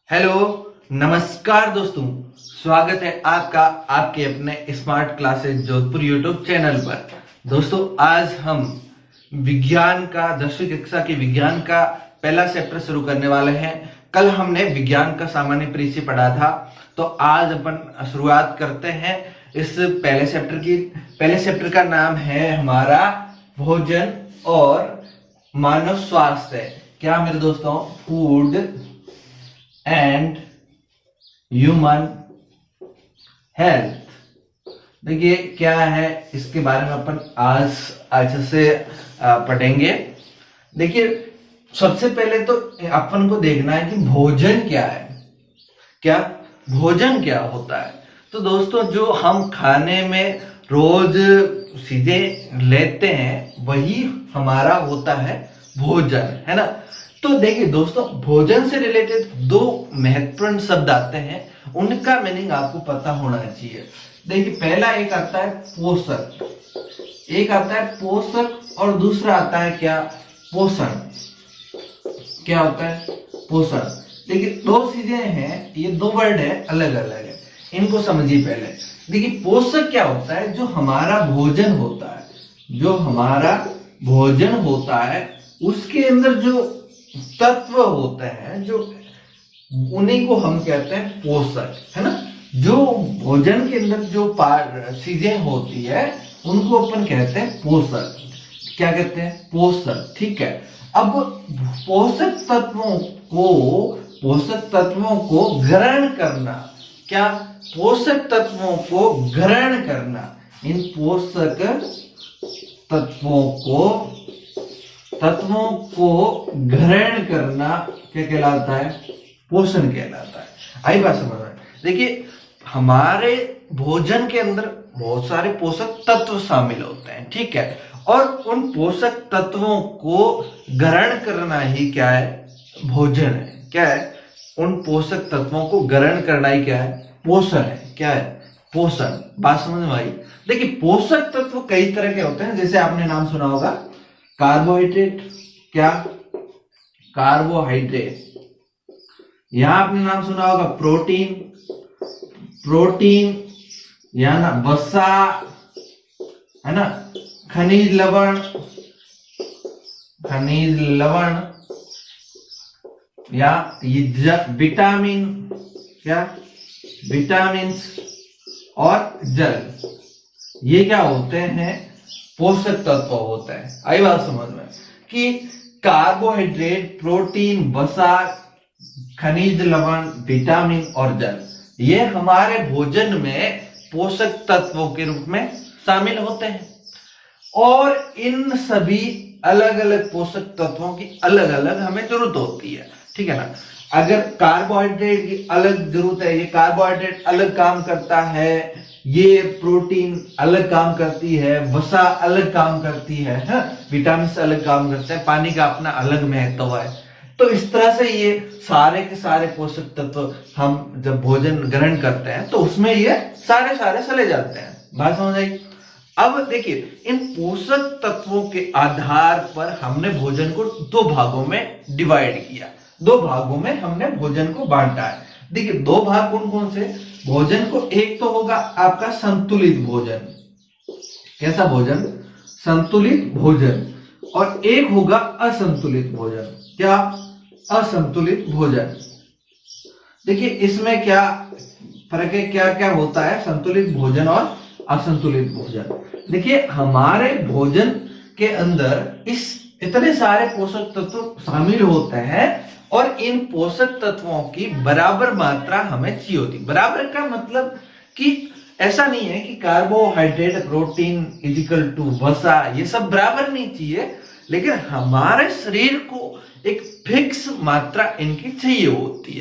Hello, नमस्कार दोस्तों। स्वागत है आपका आपके अपने smart classes Jodhpur YouTube channel पर। दोस्तों, आज हम विज्ञान का 10वीं कक्षा के विज्ञान का पहला चैप्टर शुरू करने वाले हैं। कल हमने विज्ञान का सामान्य परिचय पढ़ा था, तो आज अपन शुरुआत करते हैं इस पहले चैप्टर की। पहले चैप्टर का नाम है हमारा भोजन और मानव स्वास्थ्य। क्या मेरे दोस्तों? Food and human health. देखिए क्या है, इसके बारे में अपन आज अच्छे से पढ़ेंगे। देखिए, सबसे पहले तो अपन को देखना है कि भोजन क्या है। क्या भोजन क्या होता है? तो दोस्तों, जो हम खाने में रोज सीधे लेते हैं वही हमारा होता है भोजन, है ना। तो देखिए दोस्तों, भोजन से रिलेटेड दो महत्वपूर्ण शब्द आते हैं, उनका मीनिंग आपको पता होना चाहिए। देखिए, पहला एक आता है पोषक, एक आता है पोषक और दूसरा आता है क्या? पोषण। क्या होता है? पोषण। देखिए, दो चीजें हैं, ये दो वर्ड है, अलग अलग है, इनको समझिए पहले। देखिए, पोषक क्या होता है? जो हमारा भोजन होता है, जो हमारा भोजन होता है उसके अंदर जो तत्व होते हैं, जो उन्हीं को हम कहते हैं पोषक, है ना। जो भोजन के अंदर जो चीजें होती है उनको अपन कहते हैं पोषक। क्या कहते हैं? पोषक। ठीक है। अब पोषक तत्वों को ग्रहण करना। क्या? पोषक तत्वों को ग्रहण करना। इन पोषक तत्वों को ग्रहण करना क्या कहलाता है? पोषण कहलाता है। आई बात समझ में? देखिए, हमारे भोजन के अंदर बहुत सारे पोषक तत्व शामिल होते हैं, ठीक है, और उन पोषक तत्वों को ग्रहण करना ही क्या है? भोजन है। क्या है? उन पोषक तत्वों को ग्रहण करना ही क्या है? पोषण है। क्या है? पोषण। बात समझ में आई? देखिए, पोषक तत्व कई तरह के होते हैं, जैसे आपने नाम सुना होगा कार्बोहाइड्रेट। क्या? कार्बोहाइड्रेट। यहां आपने नाम सुना होगा प्रोटीन या ना वसा, है ना, खनिज लवण या ये विटामिन, क्या? विटामिन्स और जल, ये क्या होते हैं? पोषक तत्व होते हैं। आई बात समझ में कि कार्बोहाइड्रेट, प्रोटीन, वसा, खनिज लवण, विटामिन और जल, ये हमारे भोजन में पोषक तत्वों के रूप में शामिल होते हैं। और इन सभी अलग अलग पोषक तत्वों की अलग अलग हमें जरूरत होती है, ठीक है ना। अगर कार्बोहाइड्रेट की अलग जरूरत है, ये कार्बोहाइड्रेट अलग काम करता है, ये प्रोटीन अलग काम करती है, वसा अलग काम करती है, विटामिन अलग काम करते हैं, पानी का अपना अलग महत्व है। तो इस तरह से ये सारे के सारे पोषक तत्व हम जब भोजन ग्रहण करते हैं तो उसमें ये सारे चले जाते हैं। बात समझ आई? अब देखिए, इन पोषक तत्वों के आधार पर हमने भोजन को दो भागों में डिवाइड किया, दो भागों में हमने भोजन को बांटा है। देखिए, दो भाग कौन कौन से भोजन को? एक तो होगा आपका संतुलित भोजन। कैसा भोजन? संतुलित भोजन। और एक होगा असंतुलित भोजन। क्या? असंतुलित भोजन। देखिए, इसमें क्या फर्क है? क्या क्या होता है संतुलित भोजन और असंतुलित भोजन? देखिए, हमारे भोजन के अंदर इतने सारे पोषक तत्व शामिल होते हैं और इन पोषक तत्वों की बराबर मात्रा हमें चाहिए होती। बराबर का मतलब कि ऐसा नहीं है कि कार्बोहाइड्रेट, प्रोटीन इजिकल टू वसा, ये सब बराबर नहीं चाहिए, लेकिन हमारे शरीर को एक फिक्स मात्रा इनकी चाहिए होती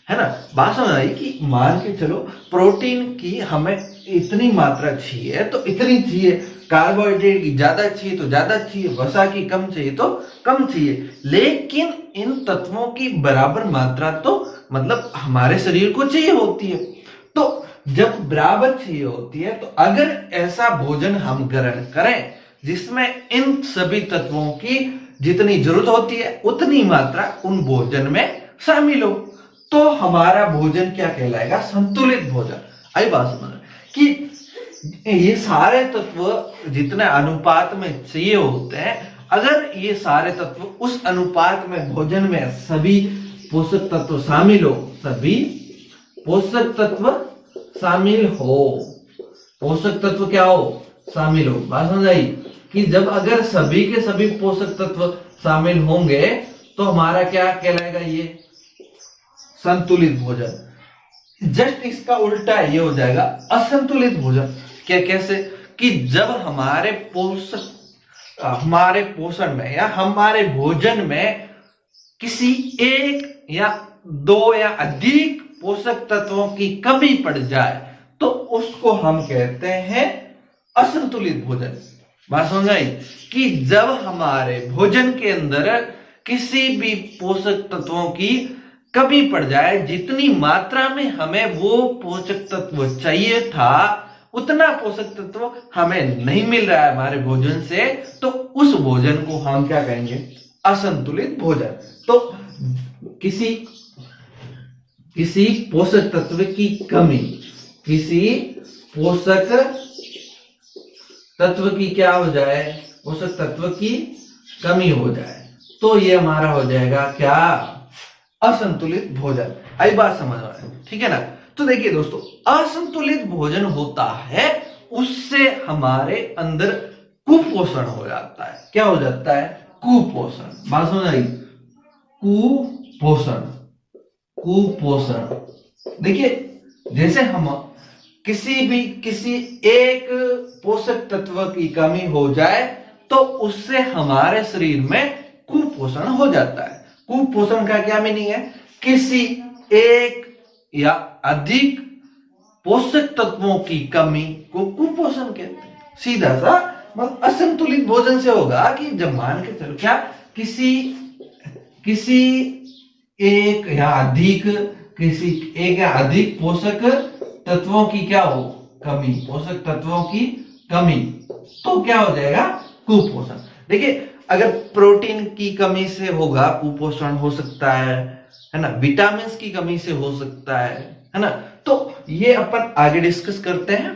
है ना। बात समझ आई? कि मान के चलो, प्रोटीन की हमें इतनी मात्रा चाहिए तो इतनी चाहिए, कार्बोहाइड्रेट की ज्यादा चाहिए तो ज्यादा चाहिए, वसा की कम चाहिए तो कम चाहिए, लेकिन इन तत्वों की बराबर मात्रा तो मतलब हमारे शरीर को चाहिए होती है। तो जब बराबर चाहिए होती है, तो अगर ऐसा भोजन हम ग्रहण करें जिसमें इन सभी तत्वों की जितनी जरूरत होती है उतनी मात्रा उन भोजन में शामिल हो, तो हमारा भोजन क्या कहलाएगा? संतुलित भोजन। आई बात समझ कि ये सारे तत्व जितने अनुपात में चाहिए होते हैं, अगर ये सारे तत्व उस अनुपात में भोजन में सभी पोषक तत्व शामिल हो, सभी पोषक तत्व शामिल हो, पोषक तत्व क्या हो? शामिल हो। बात समझ आई कि जब अगर सभी के सभी पोषक तत्व शामिल होंगे तो हमारा क्या कहलाएगा? ये संतुलित भोजन। जस्ट इसका उल्टा ये हो जाएगा असंतुलित भोजन। क्या? कैसे? कि जब हमारे पोषण में या हमारे भोजन में किसी एक या दो या अधिक पोषक तत्वों की कमी पड़ जाए तो उसको हम कहते हैं असंतुलित भोजन। बात समझ आई कि जब हमारे भोजन के अंदर किसी भी पोषक तत्वों की कमी पड़ जाए, जितनी मात्रा में हमें वो पोषक तत्व चाहिए था उतना पोषक तत्व हमें नहीं मिल रहा है हमारे भोजन से, तो उस भोजन को हम क्या कहेंगे? असंतुलित भोजन। तो किसी पोषक तत्व की कमी, किसी पोषक तत्व की क्या हो जाए? पोषक तत्व की कमी हो जाए, तो ये हमारा हो जाएगा क्या? असंतुलित भोजन। आई बात समझ आ रही है? ठीक है ना? तो देखिए दोस्तों, असंतुलित भोजन होता है, उससे हमारे अंदर कुपोषण हो जाता है। क्या हो जाता है? कुपोषण। बात समझ आई? कुपोषण। देखिए, जैसे हम किसी एक पोषक तत्व की कमी हो जाए तो उससे हमारे शरीर में कुपोषण हो जाता है। कुपोषण का क्या मीनिंग है? किसी एक या अधिक पोषक तत्वों की कमी को कुपोषण कहते हैं। सीधा सा मतलब असंतुलित भोजन से होगा कि जब मान के चलो क्या किसी एक या अधिक पोषक तत्वों की क्या हो? कमी, पोषक तत्वों की कमी, तो क्या हो जाएगा? कुपोषण। देखिए, अगर प्रोटीन की कमी से होगा कुपोषण हो सकता है ना? विटामिन की कमी से हो सकता है ना? तो ये अपन आगे डिस्कस करते हैं।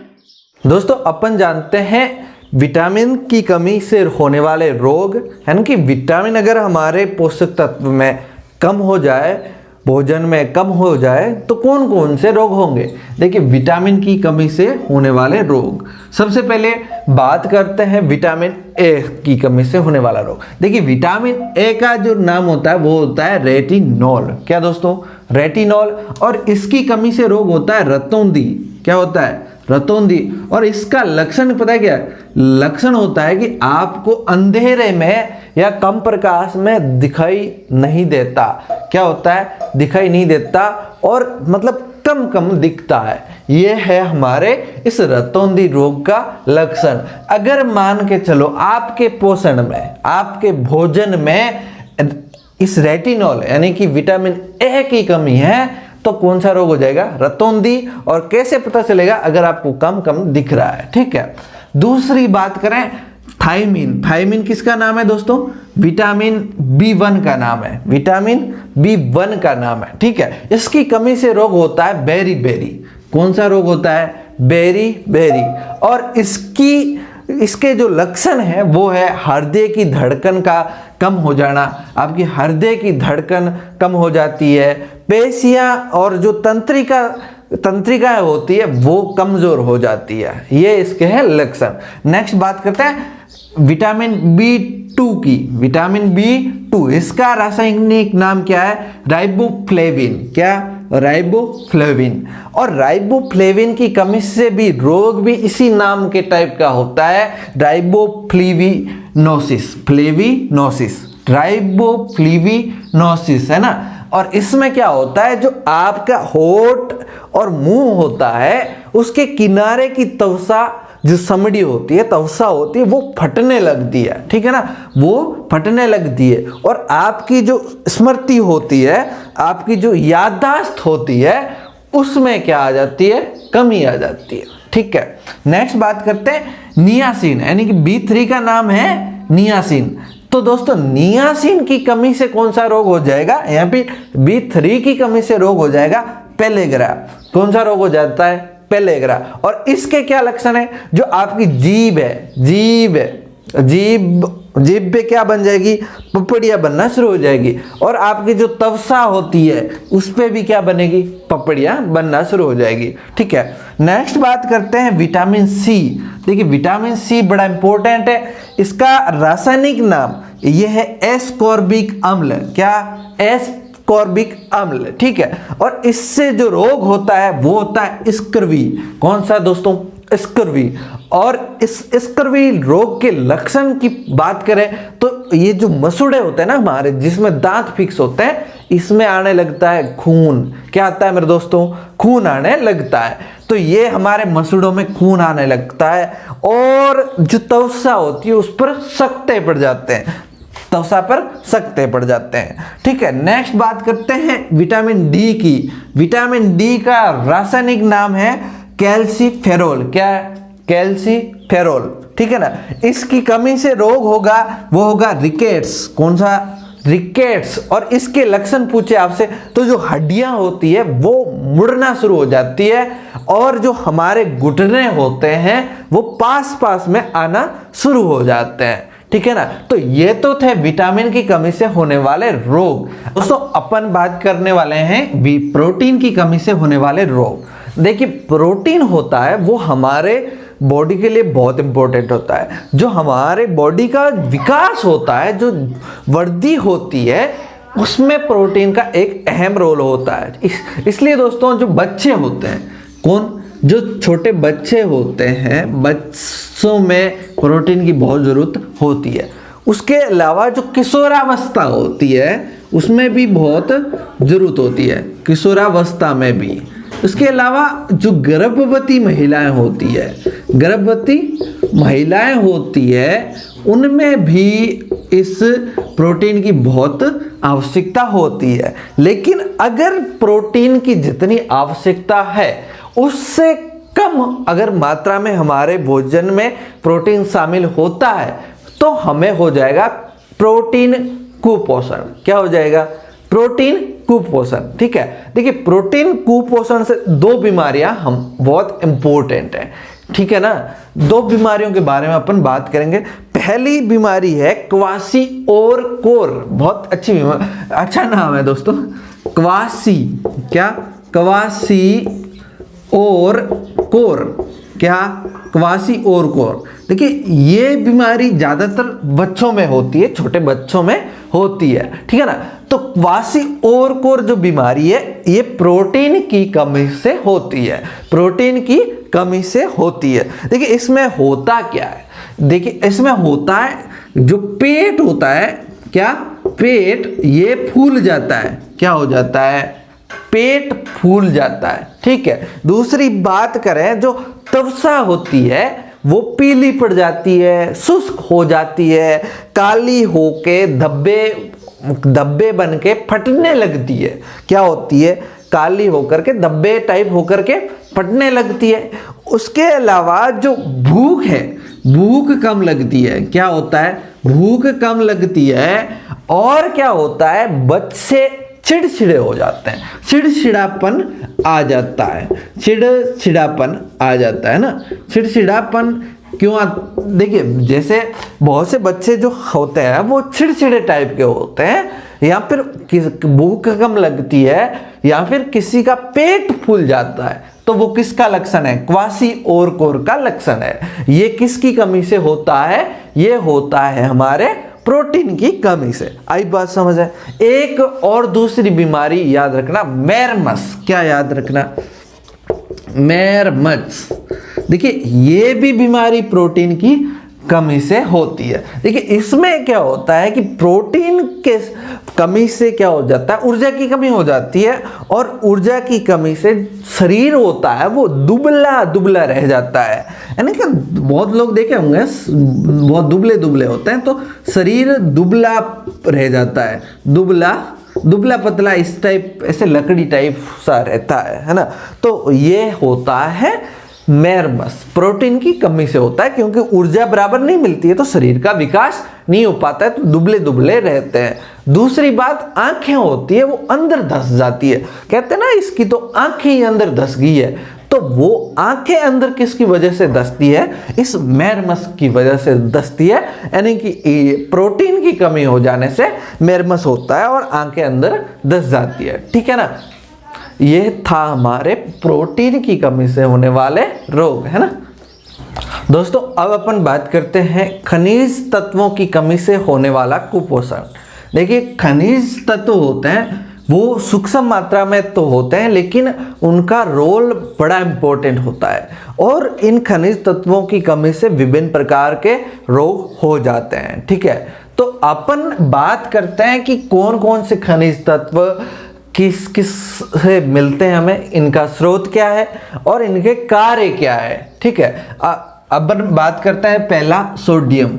दोस्तों, अपन जानते हैं विटामिन की कमी से होने वाले रोग, है ना? कि विटामिन अगर हमारे पोषक तत्व में कम हो जाए, भोजन में कम हो जाए, तो कौन कौन से रोग होंगे? देखिए, विटामिन की कमी से होने वाले रोग, सबसे पहले बात करते हैं विटामिन ए की कमी से होने वाला रोग। देखिए, विटामिन ए का जो नाम होता है वो होता है रेटिनॉल। क्या दोस्तों? रेटिनॉल। और इसकी कमी से रोग होता है रतौंधी। क्या होता है? रतौंधी। और इसका लक्षण पता है क्या? लक्षण होता है कि आपको अंधेरे में या कम प्रकाश में दिखाई नहीं देता। क्या होता है? दिखाई नहीं देता, और मतलब कम दिखता है। ये है हमारे इस रतौंधी रोग का लक्षण। अगर मान के चलो आपके पोषण में, आपके भोजन में इस रेटिनॉल यानी कि विटामिन ए की कमी है, तो कौन सा रोग हो जाएगा? रतौंधी। और कैसे पता चलेगा? अगर आपको कम दिख रहा है। ठीक है। दूसरी बात करें थायमीन। थायमीन किसका नाम है दोस्तों? विटामिन B1 का नाम है। विटामिन B1 का नाम है। ठीक है। इसकी कमी से रोग होता है बेरी। कौन सा रोग होता है? बेरी। और इसके जो लक्षण है वो है हृदय की धड़कन का कम हो जाना। आपकी हृदय की धड़कन कम हो जाती है, पेशियां और जो तंत्रिकाएं होती है वो कमजोर हो जाती है। ये इसके हैं लक्षण। नेक्स्ट बात करते हैं विटामिन B2 की। विटामिन B2, इसका रासायनिक नाम क्या है? राइबोफ्लेविन। क्या? राइबोफ्लेविन। और राइबोफ्लेविन की कमी से भी रोग भी इसी नाम के टाइप का होता है, राइबोफ्लेविनोसिस, है ना? और इसमें क्या होता है? जो आपका होठ और मुंह होता है उसके किनारे की त्वचा जो समड़ी होती है, त्वचा होती है, वो फटने लगती है। ठीक है ना? वो फटने लगती है, और आपकी जो स्मृति होती है, आपकी जो याददाश्त होती है, उसमें क्या आ जाती है? कमी आ जाती है। ठीक है। नेक्स्ट बात करते हैं नियासिन, यानी कि B3 का नाम है नियासिन। तो तो दोस्तों नियासिन की कमी से कौन सा रोग हो जाएगा, यहाँ पे B3 की कमी से रोग हो जाएगा पेलेग्रा। कौन सा रोग हो जाता है, पेलेग्रा। और इसके क्या लक्षण है, जो आपकी जीभ है, जीभ पे क्या बन जाएगी, पपड़ियां बनना शुरू हो जाएगी। और आपकी जो तवचा होती है उस पे भी क्या बनेगी, पपड़ियां बनना शुरू हो जाएगी। ठीक है, नेक्स्ट बात करते हैं विटामिन सी। देखिए विटामिन सी बड़ा इंपॉर्टेंट है। इसका रासायनिक नाम यह है एस्कॉर्बिक अम्ल। क्या, एस्कॉर्बिक अम्ल। ठीक है, और इससे जो रोग होता है वो होता है स्कर्वी। कौन सा दोस्तों, स्कर्वी। और इस स्कर्वी रोग के लक्षण की बात करें तो ये जो मसूड़े होते हैं ना हमारे, जिसमें दांत फिक्स होते हैं, इसमें आने लगता है खून। क्या आता है मेरे दोस्तों, खून आने लगता है। तो ये हमारे मसूड़ों में खून आने लगता है और जो त्वचा होती है उस पर सकते पड़ जाते हैं, त्वचा पर सकते पड़ जाते हैं। ठीक है, नेक्स्ट बात करते हैं विटामिन डी की। विटामिन डी का रासायनिक नाम है कैल्सीफेरोल। क्या है, कैल्सीफेरोल। ठीक है ना, इसकी कमी से रोग होगा, वो होगा रिकेट्स। कौन सा, रिकेट्स। और इसके लक्षण पूछे आपसे तो जो हड्डियां होती है वो मुड़ना शुरू हो जाती है और जो हमारे घुटने होते हैं वो पास पास में आना शुरू हो जाते हैं। ठीक है ना, तो ये तो थे विटामिन की कमी से होने वाले रोग। दोस्तों अपन बात करने वाले हैं प्रोटीन की कमी से होने वाले रोग। देखिए प्रोटीन होता है वो हमारे बॉडी के लिए बहुत इंपॉर्टेंट होता है। जो हमारे बॉडी का विकास होता है, जो वृद्धि होती है, उसमें प्रोटीन का एक अहम रोल होता है। इसलिए दोस्तों जो बच्चे होते हैं, कौन, जो छोटे बच्चे होते हैं, बच्चों में प्रोटीन की बहुत ज़रूरत होती है। उसके अलावा जो किशोरावस्था होती है उसमें भी बहुत ज़रूरत होती है, किशोरावस्था में भी। उसके अलावा जो गर्भवती महिलाएं होती है, गर्भवती महिलाएं होती है, उनमें भी इस प्रोटीन की बहुत आवश्यकता होती है। लेकिन अगर प्रोटीन की जितनी आवश्यकता है उससे कम अगर मात्रा में हमारे भोजन में प्रोटीन शामिल होता है तो हमें हो जाएगा प्रोटीन कुपोषण। क्या हो जाएगा, प्रोटीन कुपोषण। ठीक है, देखिए प्रोटीन कुपोषण से दो बीमारियां हम बहुत इंपॉर्टेंट है। ठीक है ना, दो बीमारियों के बारे में अपन बात करेंगे। पहली बीमारी है क्वाशिओरकोर। बहुत अच्छी बीमारी, अच्छा नाम है दोस्तों, क्वाशी। क्या, क्वाशिओरकोर। क्या, क्वाशिओरकोर। देखिए ये बीमारी ज्यादातर बच्चों में होती है, छोटे बच्चों में होती है। ठीक है ना, तो क्वाशिओरकोर जो बीमारी है ये प्रोटीन की कमी से होती है, प्रोटीन की कमी से होती है। देखिए इसमें होता क्या है, देखिए इसमें होता है जो पेट होता है, क्या, पेट ये फूल जाता है। क्या हो जाता है, पेट फूल जाता है। ठीक है, दूसरी बात करें जो त्वचा होती है वो पीली पड़ जाती है, शुष्क हो जाती है, काली होके धब्बे बन के फटने लगती है। क्या होती है, काली होकर के धब्बे टाइप होकर के फटने लगती है। उसके अलावा जो भूख है, भूख कम लगती है। क्या होता है, भूख कम लगती है। और क्या होता है, बच्चे चिड़चिड़े हो जाते हैं, चिड़चिड़ापन आ जाता है, चिड़चिड़ापन आ जाता है ना। चिड़चिड़ापन क्यों देखिए जैसे बहुत से बच्चे जो होते हैं वो चिड़चिड़े टाइप के होते हैं, या फिर भूख कम लगती है, या फिर किसी का पेट फूल जाता है, तो वो किसका लक्षण है, क्वाशिओरकोर का लक्षण है। ये किसकी कमी से होता है, ये होता है हमारे प्रोटीन की कमी से। आई बात समझ है। एक और दूसरी बीमारी याद रखना, मैरमस। क्या याद रखना, मैरमस। देखिए ये भी बीमारी प्रोटीन की कमी से होती है। देखिए इसमें क्या होता है कि प्रोटीन के कमी से क्या हो जाता है, ऊर्जा की कमी हो जाती है, और ऊर्जा की कमी से शरीर होता है वो दुबला दुबला रह जाता है। यानी कि बहुत लोग देखे होंगे बहुत दुबले दुबले होते हैं, तो शरीर दुबला रह जाता है, दुबला पतला इस टाइप, ऐसे लकड़ी टाइप सा रहता है ना। तो ये होता है मैरमस प्रोटीन की कमी से होता है, क्योंकि ऊर्जा बराबर नहीं मिलती है तो शरीर का विकास नहीं हो पाता है, तो दुबले दुबले रहते हैं। दूसरी बात, आंखें होती है वो अंदर धस जाती है, कहते हैं ना इसकी तो आंखें ही अंदर धस गई है, तो वो आंखें अंदर किसकी वजह से धसती है, इस मैरमस की वजह से धसती है, यानी कि प्रोटीन की कमी हो जाने से मैरमस होता है और आंखें अंदर धस जाती है, ठीक है ना। ये था हमारे प्रोटीन की कमी से होने वाले रोग, है ना। दोस्तों अब अपन बात करते हैं खनिज तत्वों की कमी से होने वाला कुपोषण। देखिए खनिज तत्व होते हैं वो सूक्ष्म मात्रा में तो होते हैं, लेकिन उनका रोल बड़ा इंपॉर्टेंट होता है, और इन खनिज तत्वों की कमी से विभिन्न प्रकार के रोग हो जाते हैं, ठीक है। तो अपन बात करते हैं कि कौन कौन से खनिज तत्व किस किस से मिलते हैं हमें, इनका स्रोत क्या है और इनके कार्य क्या है, ठीक है। अब बात करते हैं पहला सोडियम।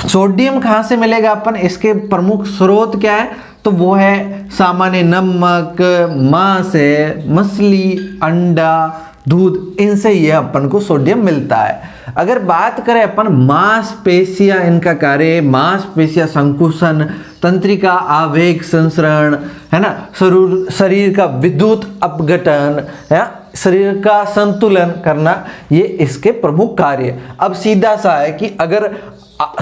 सोडियम कहाँ से मिलेगा अपन, इसके प्रमुख स्रोत क्या है, तो वो है सामान्य नमक, मांस है, मछली, अंडा, दूध, इनसे ये अपन को सोडियम मिलता है। अगर बात करें अपन मांसपेशियां, इनका कार्य मांसपेशियां संकुचन, तंत्रिका आवेग संसरण, है ना, शरीर का विद्युत अपघटन, है, शरीर का संतुलन करना, ये इसके प्रमुख कार्य। अब सीधा सा है कि अगर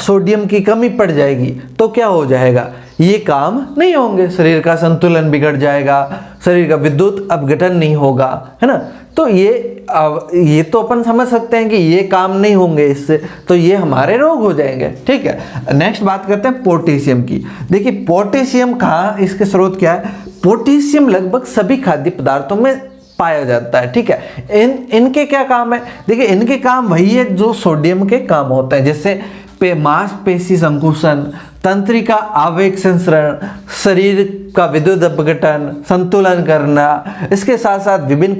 सोडियम की कमी पड़ जाएगी तो क्या हो जाएगा, ये काम नहीं होंगे, शरीर का संतुलन बिगड़ जाएगा, शरीर का विद्युत अपघटन नहीं होगा, है ना। तो ये तो अपन समझ सकते हैं कि ये काम नहीं होंगे इससे, तो ये हमारे रोग हो जाएंगे, ठीक है। नेक्स्ट बात करते हैं पोटेशियम की। देखिए पोटेशियम कहाँ, इसके स्रोत क्या है, पोटेशियम लगभग सभी खाद्य पदार्थों में पाया जाता है, ठीक है। इनके क्या काम है, देखिए इनके काम वही है जो सोडियम के काम होते हैं, जैसे मांसपेशी संकुचन, तंत्रिका आवेग संसरण, शरीर का विद्युत अपघटन, संतुलन करना, इसके साथ साथ विभिन्न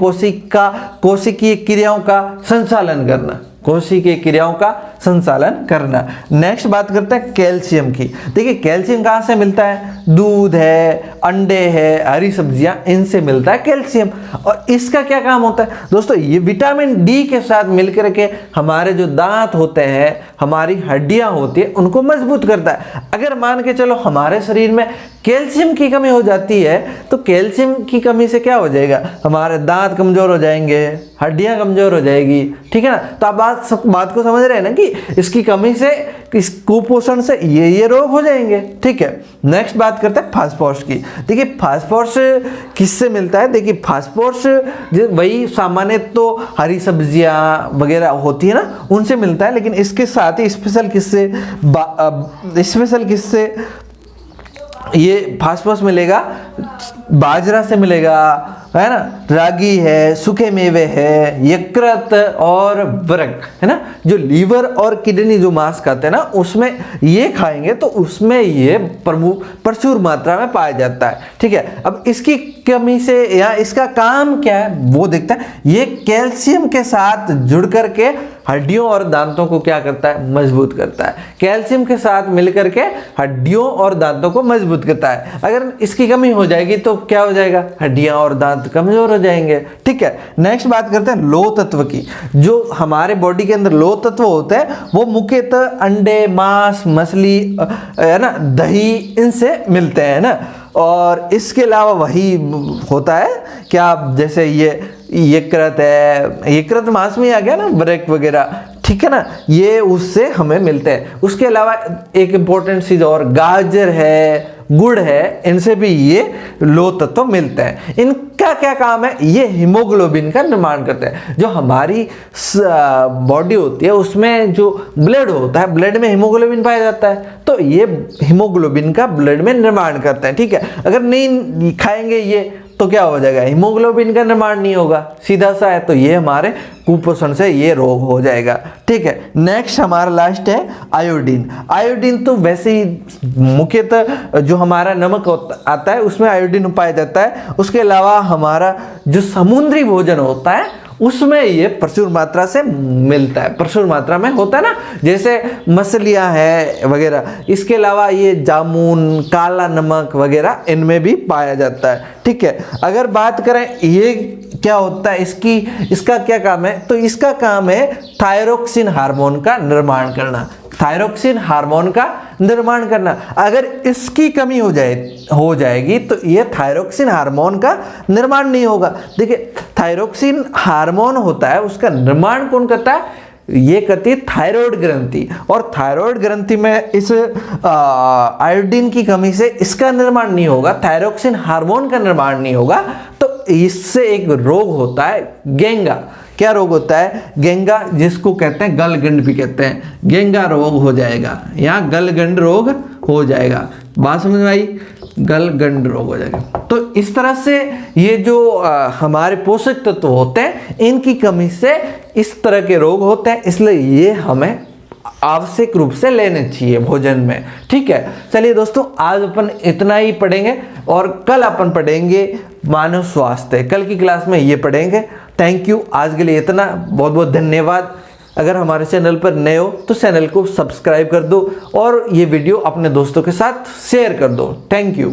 कोशिकीय क्रियाओं का संचालन करना, कोशिकीय क्रियाओं का संचालन करना। नेक्स्ट बात करते हैं कैल्शियम की। देखिए कैल्शियम कहाँ से मिलता है, दूध है, अंडे है, हरी सब्जियां, इनसे मिलता है कैल्शियम। और इसका क्या काम होता है दोस्तों, ये विटामिन डी के साथ मिलकर के हमारे जो दांत होते हैं, हमारी हड्डियां होती है, उनको मजबूत करता है। अगर मान के चलो हमारे शरीर में कैल्शियम की कमी हो जाती है, तो कैल्शियम की कमी से क्या हो जाएगा, हमारे दांत कमजोर हो जाएंगे, हड्डियां कमजोर हो जाएगी, ठीक है ना। तो आप बात को समझ रहे हैं ना कि इसकी कमी से, इस कुपोषण से ये रोग हो जाएंगे, ठीक है। नेक्स्ट बात करते हैं फास्फोरस की। देखिए फास्फोरस किससे मिलता है, देखिए फास्फोरस वही सामान्य तो हरी सब्जियां वगैरह होती है ना, उनसे मिलता है, लेकिन इसके साथ ही स्पेशल किससे ये फास्फोरस मिलेगा, बाजरा से मिलेगा, है ना, रागी है, सूखे मेवे है, यकृत और वृक्क, है ना, जो लीवर और किडनी जो मांस खाते हैं ना, उसमें ये खाएंगे तो उसमें ये प्रचुर मात्रा में पाया जाता है, ठीक है। अब इसकी कमी से या इसका काम क्या है वो देखते हैं। ये कैल्शियम के साथ जुड़ करके हड्डियों और दांतों को क्या करता है, मजबूत करता है। कैल्शियम के साथ मिलकर के हड्डियों और दांतों को मजबूत करता है। अगर इसकी कमी हो जाएगी तो क्या हो जाएगा, हड्डियां और दांत कमजोर हो जाएंगे, ठीक है। नेक्स्ट बात करते हैं लौह तत्व की। जो हमारे बॉडी के अंदर लौह तत्व होते हैं वो मुख्यतः अंडे, मांस, मछली, है ना, दही, इनसे मिलते हैं ना। और इसके अलावा वही होता है क्या, जैसे ये यकृत है, यकृत मांस में आ गया ना, वृक्क वगैरह, ठीक है ना, ये उससे हमें मिलते हैं। उसके अलावा एक इंपॉर्टेंट चीज और, गाजर है, गुड़ है, इनसे भी ये लौह तत्व मिलते हैं। इनका क्या काम है, ये हीमोग्लोबिन का निर्माण करते हैं। जो हमारी बॉडी होती है उसमें जो ब्लड होता है, ब्लड में हीमोग्लोबिन पाया जाता है, तो ये हीमोग्लोबिन का ब्लड में निर्माण करते हैं, ठीक है। अगर नहीं खाएंगे ये तो क्या हो जाएगा, हीमोग्लोबिन का निर्माण नहीं होगा, सीधा सा है, तो ये हमारे कुपोषण से ये रोग हो जाएगा, ठीक है। नेक्स्ट हमारा लास्ट है आयोडीन। आयोडीन तो वैसे ही मुख्यतः जो हमारा नमक आता है उसमें आयोडीन पाया जाता है। उसके अलावा हमारा जो समुद्री भोजन होता है उसमें ये प्रचुर मात्रा से मिलता है, प्रचुर मात्रा में होता है ना, जैसे मछलियाँ है वगैरह। इसके अलावा ये जामुन, काला नमक वगैरह इनमें भी पाया जाता है। ठीक है, अगर बात करें ये क्या होता है, इसका क्या काम है, तो इसका काम है थायरोक्सिन हार्मोन का निर्माण करना। थायरोक्सिन हार्मोन का निर्माण करना, अगर इसकी कमी हो जाएगी तो ये थायरोक्सिन हार्मोन का निर्माण नहीं होगा। देखिए, थायरोक्सिन हार्मोन होता है, उसका निर्माण कौन करता है, ये करती है थायराइड ग्रंथि। और थायराइड ग्रंथि में इस आयोडीन की कमी से इसका निर्माण नहीं होगा, थायरोक्सिन हार्मोन का निर्माण नहीं होगा, तो इससे एक रोग होता है गेंगा। क्या रोग होता है, गेंगा, जिसको कहते हैं गलगंड भी कहते हैं, गेंगा रोग हो जाएगा, यहाँ गलगंड रोग हो जाएगा। बात समझ में आई, गलगंड रोग हो जाएगा। तो इस तरह से ये जो हमारे पोषक तत्व होते हैं, इनकी कमी से इस तरह के रोग होते हैं, इसलिए ये हमें आवश्यक रूप से लेने चाहिए भोजन में। ठीक है, चलिए दोस्तों, आज अपन इतना ही पढ़ेंगे और कल अपन पढ़ेंगे मानव स्वास्थ्य, कल की क्लास में ये पढ़ेंगे। थैंक यू, आज के लिए इतना, बहुत बहुत धन्यवाद। अगर हमारे चैनल पर नए हो तो चैनल को सब्सक्राइब कर दो और ये वीडियो अपने दोस्तों के साथ शेयर कर दो। Thank you.